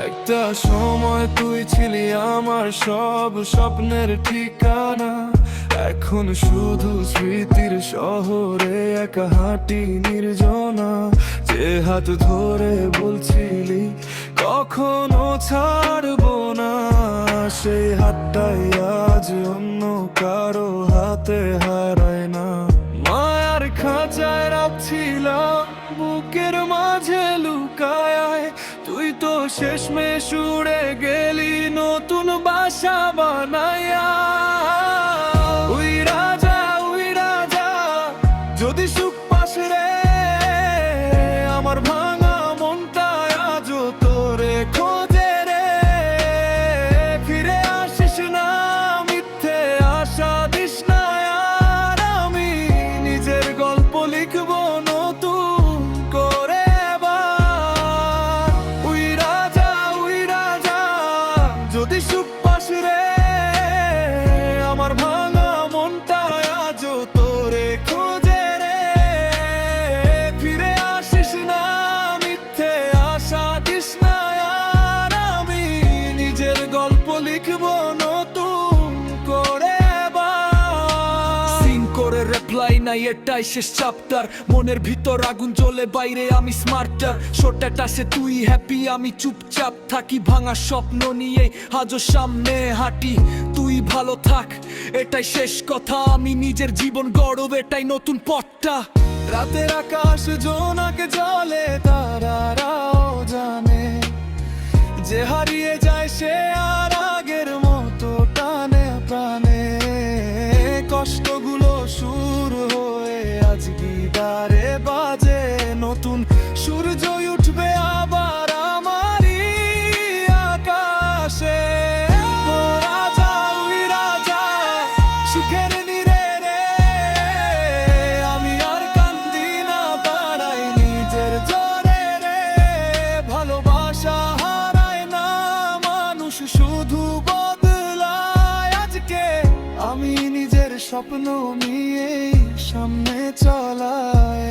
একটা সময় তুই ছিলি আমার সব স্বপ্নের ঠিকানা, এখন শুধু স্মৃতির শহরে একা হাঁটি নির্জনা। যে হাত ধরে বলছিলি কখনো ছাড়বো না, সেই হাতটাই আজ অন্য কারো হাতে হারায় না। মায়ার খাঁচায় রাখছিলাম বুকের মাঝে লুকায়, তুই তো শেষমেশ উড়ে গেলি নতুন বাসা বানায়া। উই রাজা যদি সুখ পাস রে, আমার ভাঙা মনটা আজও তোরে খোঁজে রে। ফিরে আসিস না, মিথ্যে আশা দিস না আর, আমি নিজের গল্প লিখবো নতুন করে এবার। উই রাজা যদি সুখ পাস রে, আমার ভাঙা মনটা আজও তোরে খোঁজে রে। ফিরে আসিস না, মিথ্যে আশা দিস না আর, আমি নিজের গল্প লিখবো নতুন করে এবার। সিন করে রিপ্লাই নাই, এটাই শেষ চ্যাপ্টার। মনের ভিতর আগুন জ্বলে, বাইরে আমি স্মার্টার। শোটা টাসে তুই হ্যাপি, আমি চুপচাপ থাকি। ভাঙা স্বপ্ন নিয়ে আজও সামনে হাঁটি। তুই ভালো থাক, এটাই শেষ কথা। আমি নিজের জীবন গড়ব, এটাই নতুন পথটা। রাতের আকাশ জোনাকে জ্বলে, তারারাও জানে যে হারিয়ে যায় সে আর আগের মতো টানে প্রাণে। কষ্টগুলো সুর হয়ে আজ গিটারে বাজে, নতুন সূর্য উঠবে আবার আমারই আকাশে। ও রাজা, উই রাজা, সুখের নীড়ে রে, আমি আর কান্দি না, পারাই নিজের জোরে রে। ভালোবাসা হারায় না, মানুষ শুধু বদলায়। আজকে আমি নিজের স্বপ্ন নিয়ে সামনে চলাই।